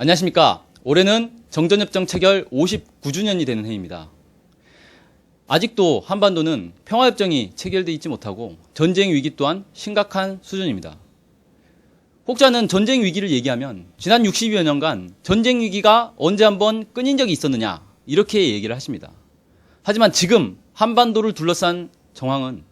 안녕하십니까. 올해는 정전협정 체결 59주년이 되는 해입니다. 아직도 한반도는 평화협정이 체결되어 있지 못하고 전쟁 위기 또한 심각한 수준입니다. 혹자는 전쟁 위기를 얘기하면 지난 60여 년간 전쟁 위기가 언제 한번 끊인 적이 있었느냐 이렇게 얘기를 하십니다. 하지만 지금 한반도를 둘러싼 정황은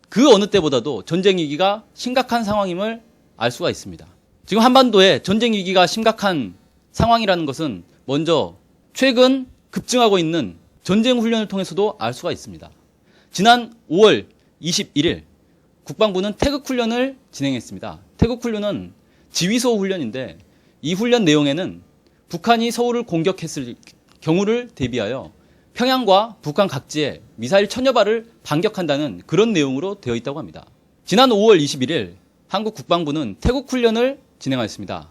그 어느 때보다도 전쟁 위기가 심각한 상황임을 알 수가 있습니다. 지금 한반도에 전쟁 위기가 심각한 상황이라는 것은 먼저 최근 급증하고 있는 전쟁 훈련을 통해서도 알 수가 있습니다. 지난 5월 21일 국방부는 태극 훈련을 진행했습니다. 태극 훈련은 지휘소 훈련인데 이 훈련 내용에는 북한이 서울을 공격했을 경우를 대비하여 평양과 북한 각지에 미사일 1000여 발을 반격한다는 그런 내용으로 되어 있다고 합니다. 지난 5월 21일 한국 국방부는 태극 훈련을 진행하였습니다.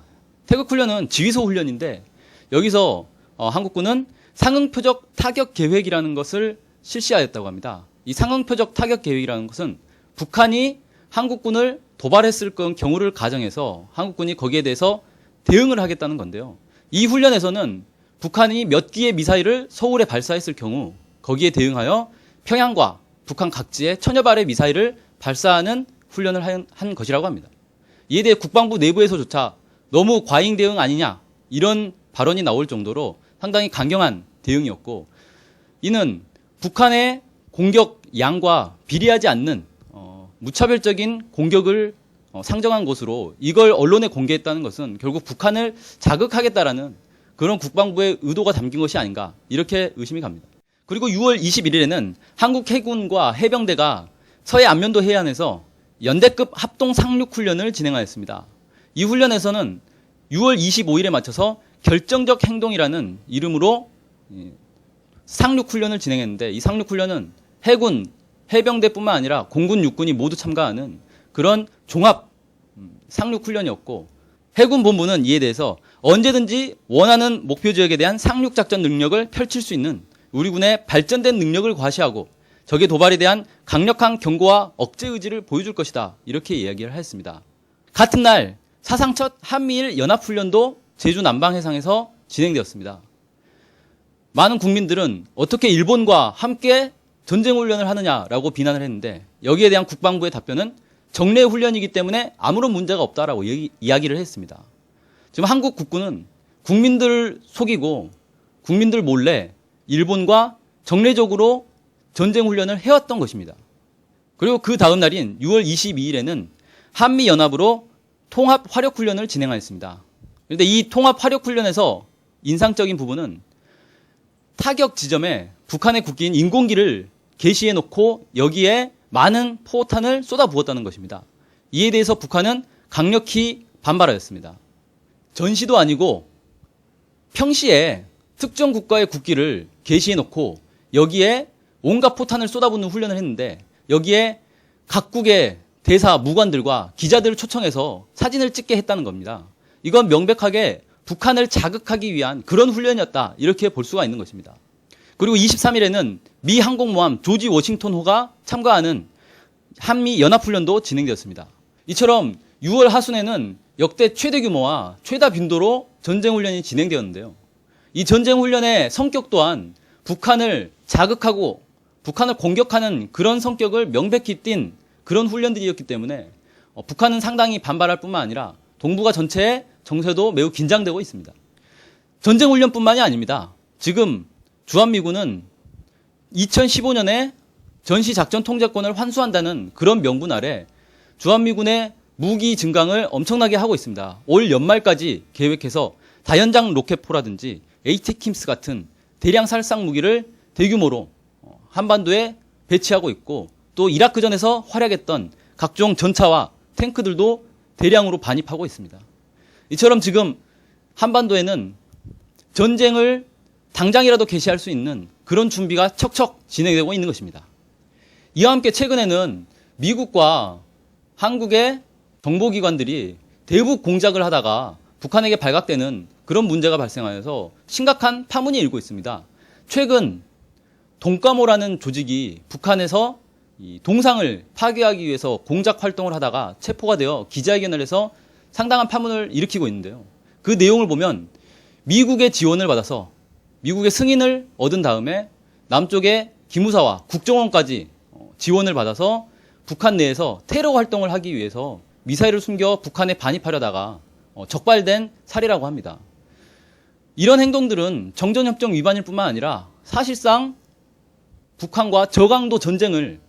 태극 훈련은 지휘소 훈련인데 여기서 한국군은 상응표적 타격 계획이라는 것을 실시하였다고 합니다. 이 상응표적 타격 계획이라는 것은 북한이 한국군을 도발했을 경우를 가정해서 한국군이 거기에 대해서 대응을 하겠다는 건데요. 이 훈련에서는 북한이 몇 기의 미사일을 서울에 발사했을 경우 거기에 대응하여 평양과 북한 각지에 1000여 발의 미사일을 발사하는 훈련을 한 것이라고 합니다. 이에 대해 국방부 내부에서조차 너무 과잉 대응 아니냐 이런 발언이 나올 정도로 상당히 강경한 대응이었고 이는 북한의 공격 양과 비례하지 않는 무차별적인 공격을 상정한 것으로 이걸 언론에 공개했다는 것은 결국 북한을 자극하겠다라는 그런 국방부의 의도가 담긴 것이 아닌가 이렇게 의심이 갑니다. 그리고 6월 21일에는 한국 해군과 해병대가 서해 안면도 해안에서 연대급 합동 상륙 훈련을 진행하였습니다. 이 훈련에서는 6월 25일에 맞춰서 결정적 행동이라는 이름으로 상륙 훈련을 진행했는데 이 상륙 훈련은 해군, 해병대뿐만 아니라 공군, 육군이 모두 참가하는 그런 종합 상륙 훈련이었고 해군 본부는 이에 대해서 언제든지 원하는 목표 지역에 대한 상륙 작전 능력을 펼칠 수 있는 우리 군의 발전된 능력을 과시하고 적의 도발에 대한 강력한 경고와 억제 의지를 보여줄 것이다. 이렇게 이야기를 하였습니다. 같은 날 사상 첫 한미일 연합훈련도 제주 남방해상에서 진행되었습니다. 많은 국민들은 어떻게 일본과 함께 전쟁훈련을 하느냐라고 비난을 했는데 여기에 대한 국방부의 답변은 정례훈련이기 때문에 아무런 문제가 없다라고 이야기를 했습니다. 지금 한국 국군은 국민들을 속이고 국민들 몰래 일본과 정례적으로 전쟁훈련을 해왔던 것입니다. 그리고 그 다음 날인 6월 22일에는 한미연합으로 통합화력훈련을 진행하였습니다. 그런데 이 통합화력훈련에서 인상적인 부분은 타격 지점에 북한의 국기인 인공기를 게시해 놓고 여기에 많은 포탄을 쏟아부었다는 것입니다. 이에 대해서 북한은 강력히 반발하였습니다. 전시도 아니고 평시에 특정 국가의 국기를 게시해 놓고 여기에 온갖 포탄을 쏟아붓는 훈련을 했는데 여기에 각국의 대사, 무관들과 기자들을 초청해서 사진을 찍게 했다는 겁니다. 이건 명백하게 북한을 자극하기 위한 그런 훈련이었다. 이렇게 볼 수가 있는 것입니다. 그리고 23일에는 미 항공모함 조지 워싱턴호가 참가하는 한미 연합훈련도 진행되었습니다. 이처럼 6월 하순에는 역대 최대 규모와 최다 빈도로 전쟁훈련이 진행되었는데요. 이 전쟁훈련의 성격 또한 북한을 자극하고 북한을 공격하는 그런 성격을 명백히 띈 그런 훈련들이었기 때문에 북한은 상당히 반발할 뿐만 아니라 동북아 전체의 정세도 매우 긴장되고 있습니다. 전쟁훈련뿐만이 아닙니다. 지금 주한미군은 2015년에 전시작전 통제권을 환수한다는 그런 명분 아래 주한미군의 무기 증강을 엄청나게 하고 있습니다. 올 연말까지 계획해서 다연장 로켓포라든지 ATACMS 같은 대량 살상 무기를 대규모로 한반도에 배치하고 있고 또 이라크전에서 활약했던 각종 전차와 탱크들도 대량으로 반입하고 있습니다. 이처럼 지금 한반도에는 전쟁을 당장이라도 개시할 수 있는 그런 준비가 척척 진행되고 있는 것입니다. 이와 함께 최근에는 미국과 한국의 정보기관들이 대북 공작을 하다가 북한에게 발각되는 그런 문제가 발생하여서 심각한 파문이 일고 있습니다. 최근 동까모라는 조직이 북한에서 이 동상을 파괴하기 위해서 공작 활동을 하다가 체포가 되어 기자회견을 해서 상당한 파문을 일으키고 있는데요. 그 내용을 보면 미국의 지원을 받아서 미국의 승인을 얻은 다음에 남쪽의 기무사와 국정원까지 지원을 받아서 북한 내에서 테러 활동을 하기 위해서 미사일을 숨겨 북한에 반입하려다가 적발된 사례라고 합니다. 이런 행동들은 정전협정 위반일 뿐만 아니라 사실상 북한과 저강도 전쟁을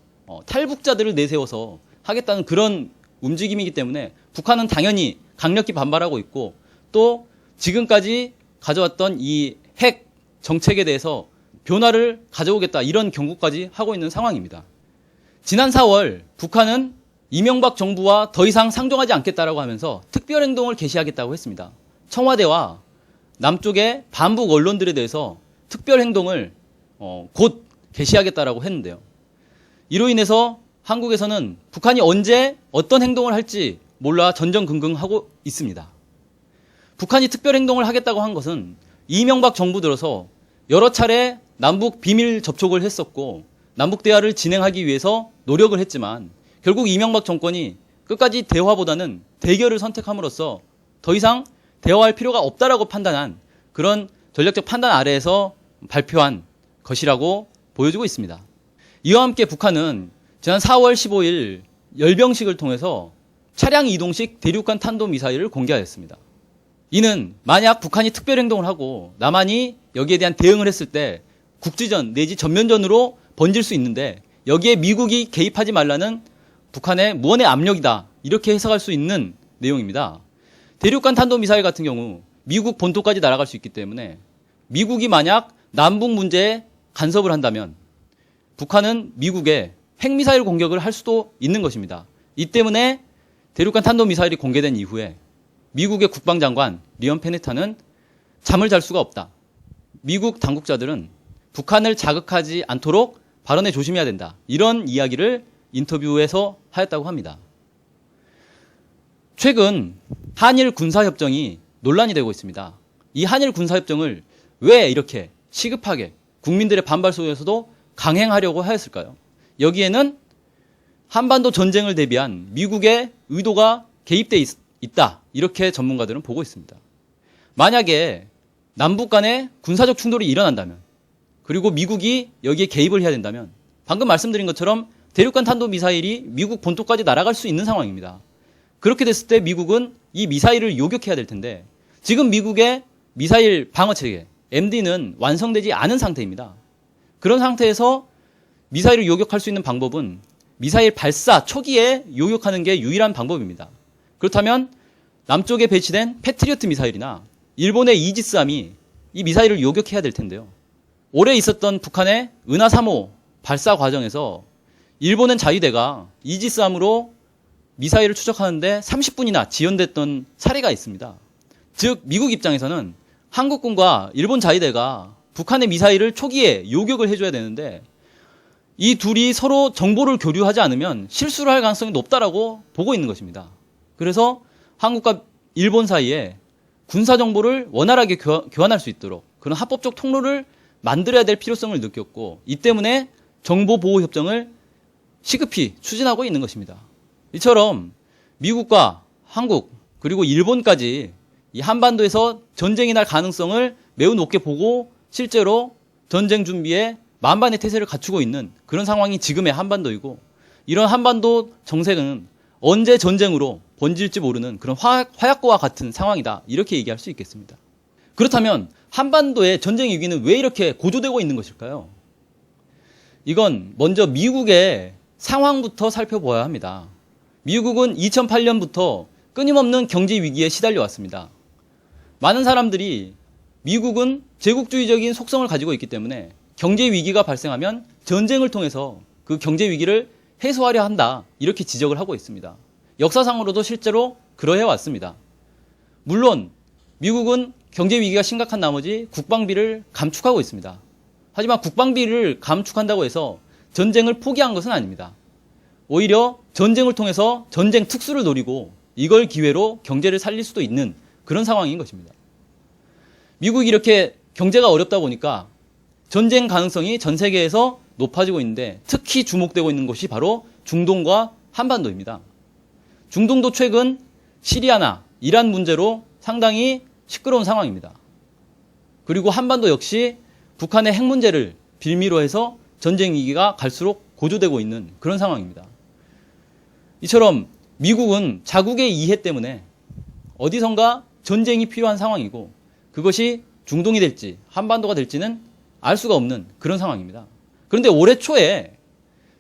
탈북자들을 내세워서 하겠다는 그런 움직임이기 때문에 북한은 당연히 강력히 반발하고 있고 또 지금까지 가져왔던 이 핵 정책에 대해서 변화를 가져오겠다 이런 경고까지 하고 있는 상황입니다. 지난 4월 북한은 이명박 정부와 더 이상 상종하지 않겠다라고 하면서 특별행동을 개시하겠다고 했습니다. 청와대와 남쪽의 반북 언론들에 대해서 특별행동을 곧 개시하겠다라고 했는데요. 이로 인해서 한국에서는 북한이 언제 어떤 행동을 할지 몰라 전전긍긍하고 있습니다. 북한이 특별행동을 하겠다고 한 것은 이명박 정부 들어서 여러 차례 남북 비밀 접촉을 했었고 남북 대화를 진행하기 위해서 노력을 했지만 결국 이명박 정권이 끝까지 대화보다는 대결을 선택함으로써 더 이상 대화할 필요가 없다라고 판단한 그런 전략적 판단 아래에서 발표한 것이라고 보여지고 있습니다. 이와 함께 북한은 지난 4월 15일 열병식을 통해서 차량 이동식 대륙간 탄도미사일을 공개하였습니다. 이는 만약 북한이 특별행동을 하고 남한이 여기에 대한 대응을 했을 때 국지전 내지 전면전으로 번질 수 있는데 여기에 미국이 개입하지 말라는 북한의 무언의 압력이다 이렇게 해석할 수 있는 내용입니다. 대륙간 탄도미사일 같은 경우 미국 본토까지 날아갈 수 있기 때문에 미국이 만약 남북 문제에 간섭을 한다면 북한은 미국에 핵미사일 공격을 할 수도 있는 것입니다. 이 때문에 대륙간 탄도미사일이 공개된 이후에 미국의 국방장관 리언 페네타는 잠을 잘 수가 없다. 미국 당국자들은 북한을 자극하지 않도록 발언에 조심해야 된다. 이런 이야기를 인터뷰에서 하였다고 합니다. 최근 한일 군사협정이 논란이 되고 있습니다. 이 한일 군사협정을 왜 이렇게 시급하게 국민들의 반발 속에서도 강행하려고 하였을까요? 여기에는 한반도 전쟁을 대비한 미국의 의도가 개입돼 있다. 이렇게 전문가들은 보고 있습니다. 만약에 남북 간의 군사적 충돌이 일어난다면 그리고 미국이 여기에 개입을 해야 된다면 방금 말씀드린 것처럼 대륙간 탄도미사일이 미국 본토까지 날아갈 수 있는 상황입니다. 그렇게 됐을 때 미국은 이 미사일을 요격해야 될 텐데 지금 미국의 미사일 방어체계 MD는 완성되지 않은 상태입니다. 그런 상태에서 미사일을 요격할 수 있는 방법은 미사일 발사 초기에 요격하는 게 유일한 방법입니다. 그렇다면 남쪽에 배치된 패트리어트 미사일이나 일본의 이지스함이 이 미사일을 요격해야 될 텐데요. 올해 있었던 북한의 은하 3호 발사 과정에서 일본은 자위대가 이지스함으로 미사일을 추적하는데 30분이나 지연됐던 사례가 있습니다. 즉 미국 입장에서는 한국군과 일본 자위대가 북한의 미사일을 초기에 요격을 해줘야 되는데 이 둘이 서로 정보를 교류하지 않으면 실수를 할 가능성이 높다라고 보고 있는 것입니다. 그래서 한국과 일본 사이에 군사 정보를 원활하게 교환할 수 있도록 그런 합법적 통로를 만들어야 될 필요성을 느꼈고 이 때문에 정보보호협정을 시급히 추진하고 있는 것입니다. 이처럼 미국과 한국 그리고 일본까지 이 한반도에서 전쟁이 날 가능성을 매우 높게 보고 실제로 전쟁 준비에 만반의 태세를 갖추고 있는 그런 상황이 지금의 한반도이고 이런 한반도 정세는 언제 전쟁으로 번질지 모르는 그런 화약고와 같은 상황이다 이렇게 얘기할 수 있겠습니다. 그렇다면 한반도의 전쟁 위기는 왜 이렇게 고조되고 있는 것일까요? 이건 먼저 미국의 상황부터 살펴보아야 합니다. 미국은 2008년부터 끊임없는 경제 위기에 시달려 왔습니다. 많은 사람들이 미국은 제국주의적인 속성을 가지고 있기 때문에 경제 위기가 발생하면 전쟁을 통해서 그 경제 위기를 해소하려 한다 이렇게 지적을 하고 있습니다. 역사상으로도 실제로 그러해 왔습니다. 물론 미국은 경제 위기가 심각한 나머지 국방비를 감축하고 있습니다. 하지만 국방비를 감축한다고 해서 전쟁을 포기한 것은 아닙니다. 오히려 전쟁을 통해서 전쟁 특수를 노리고 이걸 기회로 경제를 살릴 수도 있는 그런 상황인 것입니다. 미국이 이렇게 경제가 어렵다 보니까 전쟁 가능성이 전 세계에서 높아지고 있는데 특히 주목되고 있는 곳이 바로 중동과 한반도입니다. 중동도 최근 시리아나 이란 문제로 상당히 시끄러운 상황입니다. 그리고 한반도 역시 북한의 핵 문제를 빌미로 해서 전쟁 위기가 갈수록 고조되고 있는 그런 상황입니다. 이처럼 미국은 자국의 이해 때문에 어디선가 전쟁이 필요한 상황이고 그것이 중동이 될지 한반도가 될지는 알 수가 없는 그런 상황입니다. 그런데 올해 초에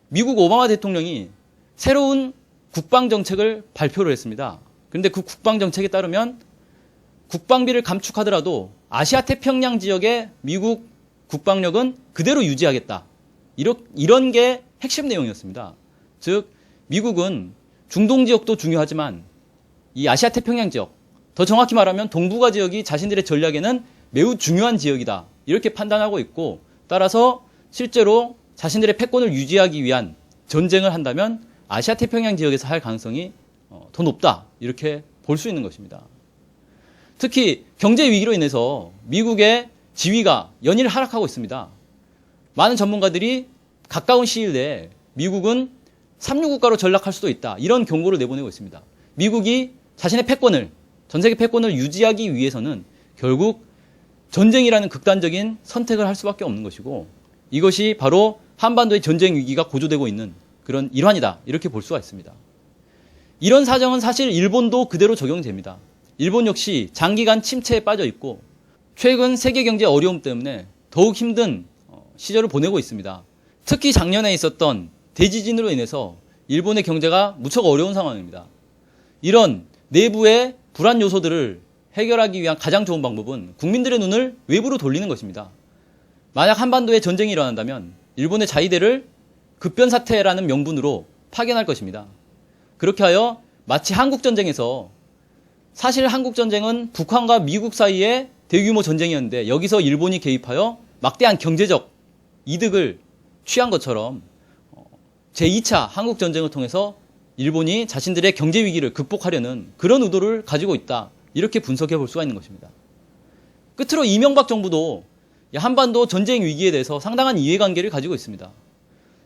미국 오바마 대통령이 새로운 국방정책을 발표를 했습니다. 그런데 그 국방정책에 따르면 국방비를 감축하더라도 아시아 태평양 지역의 미국 국방력은 그대로 유지하겠다. 이런 게 핵심 내용이었습니다. 즉 미국은 중동 지역도 중요하지만 이 아시아 태평양 지역, 더 정확히 말하면 동북아 지역이 자신들의 전략에는 매우 중요한 지역이다. 이렇게 판단하고 있고 따라서 실제로 자신들의 패권을 유지하기 위한 전쟁을 한다면 아시아 태평양 지역에서 할 가능성이 더 높다. 이렇게 볼 수 있는 것입니다. 특히 경제 위기로 인해서 미국의 지위가 연일 하락하고 있습니다. 많은 전문가들이 가까운 시일 내에 미국은 삼류국가로 전락할 수도 있다. 이런 경고를 내보내고 있습니다. 미국이 자신의 패권을, 전 세계 패권을 유지하기 위해서는 결국 전쟁이라는 극단적인 선택을 할 수밖에 없는 것이고 이것이 바로 한반도의 전쟁 위기가 고조되고 있는 그런 일환이다. 이렇게 볼 수가 있습니다. 이런 사정은 사실 일본도 그대로 적용됩니다. 일본 역시 장기간 침체에 빠져 있고 최근 세계 경제 어려움 때문에 더욱 힘든 시절을 보내고 있습니다. 특히 작년에 있었던 대지진으로 인해서 일본의 경제가 무척 어려운 상황입니다. 이런 내부의 불안 요소들을 해결하기 위한 가장 좋은 방법은 국민들의 눈을 외부로 돌리는 것입니다. 만약 한반도에 전쟁이 일어난다면 일본의 자위대를 급변사태라는 명분으로 파견할 것입니다. 그렇게 하여 마치 한국전쟁에서 사실 한국전쟁은 북한과 미국 사이의 대규모 전쟁이었는데 여기서 일본이 개입하여 막대한 경제적 이득을 취한 것처럼 제2차 한국전쟁을 통해서 일본이 자신들의 경제 위기를 극복하려는 그런 의도를 가지고 있다. 이렇게 분석해 볼 수가 있는 것입니다. 끝으로 이명박 정부도 한반도 전쟁 위기에 대해서 상당한 이해관계를 가지고 있습니다.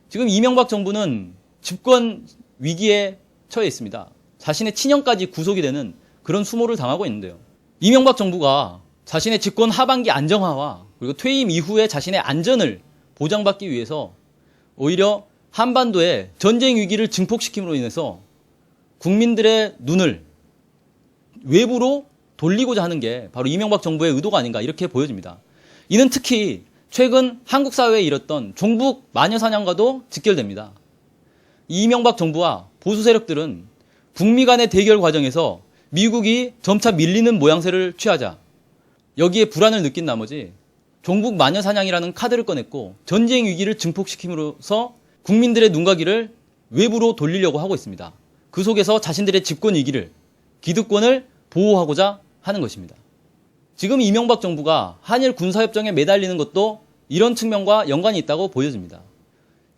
지금 이명박 정부는 집권 위기에 처해 있습니다. 자신의 친형까지 구속이 되는 그런 수모를 당하고 있는데요. 이명박 정부가 자신의 집권 하반기 안정화와 그리고 퇴임 이후에 자신의 안전을 보장받기 위해서 오히려 한반도의 전쟁 위기를 증폭시킴으로 인해서 국민들의 눈을 외부로 돌리고자 하는 게 바로 이명박 정부의 의도가 아닌가 이렇게 보여집니다. 이는 특히 최근 한국 사회에 일었던 종북 마녀 사냥과도 직결됩니다. 이명박 정부와 보수 세력들은 북미 간의 대결 과정에서 미국이 점차 밀리는 모양새를 취하자 여기에 불안을 느낀 나머지 종북 마녀 사냥이라는 카드를 꺼냈고 전쟁 위기를 증폭시킴으로써 국민들의 눈과 귀를 외부로 돌리려고 하고 있습니다. 그 속에서 자신들의 집권 위기를, 기득권을 보호하고자 하는 것입니다. 지금 이명박 정부가 한일 군사협정에 매달리는 것도 이런 측면과 연관이 있다고 보여집니다.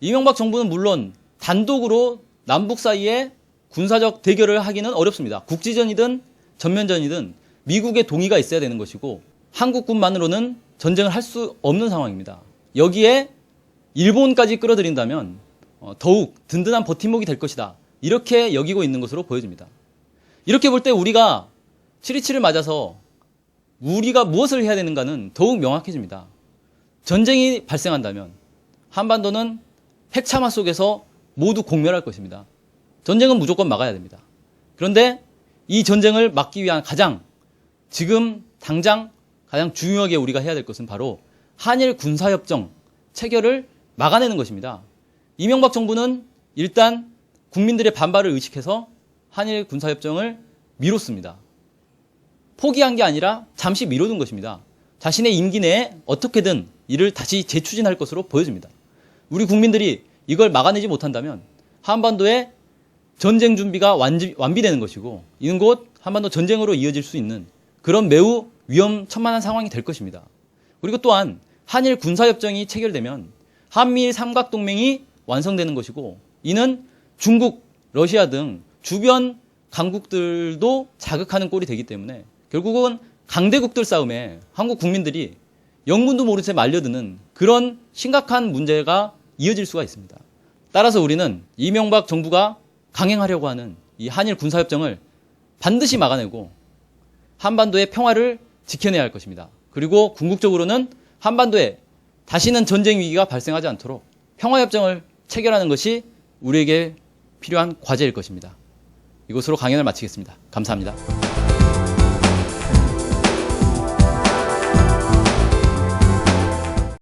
이명박 정부는 물론 단독으로 남북 사이에 군사적 대결을 하기는 어렵습니다. 국지전이든 전면전이든 미국의 동의가 있어야 되는 것이고 한국군만으로는 전쟁을 할 수 없는 상황입니다. 여기에 일본까지 끌어들인다면 더욱 든든한 버팀목이 될 것이다. 이렇게 여기고 있는 것으로 보여집니다. 이렇게 볼 때 우리가 7.27을 맞아서 우리가 무엇을 해야 되는가는 더욱 명확해집니다. 전쟁이 발생한다면 한반도는 핵참화 속에서 모두 공멸할 것입니다. 전쟁은 무조건 막아야 됩니다. 그런데 이 전쟁을 막기 위한 지금 당장 가장 중요하게 우리가 해야 될 것은 바로 한일 군사협정 체결을 막아내는 것입니다. 이명박 정부는 일단 국민들의 반발을 의식해서 한일 군사협정을 미뤘습니다. 포기한 게 아니라 잠시 미뤄둔 것입니다. 자신의 임기 내에 어떻게든 이를 다시 재추진할 것으로 보여집니다. 우리 국민들이 이걸 막아내지 못한다면 한반도의 전쟁 준비가 완비되는 것이고 이는 곧 한반도 전쟁으로 이어질 수 있는 그런 매우 위험천만한 상황이 될 것입니다. 그리고 또한 한일 군사협정이 체결되면 한미일 삼각동맹이 완성되는 것이고 이는 중국, 러시아 등 주변 강국들도 자극하는 꼴이 되기 때문에 결국은 강대국들 싸움에 한국 국민들이 영문도 모른 채 말려드는 그런 심각한 문제가 이어질 수가 있습니다. 따라서 우리는 이명박 정부가 강행하려고 하는 이 한일 군사협정을 반드시 막아내고 한반도의 평화를 지켜내야 할 것입니다. 그리고 궁극적으로는 한반도에 다시는 전쟁 위기가 발생하지 않도록 평화협정을 체결하는 것이 우리에게 필요한 과제일 것입니다. 이것으로 강연을 마치겠습니다. 감사합니다.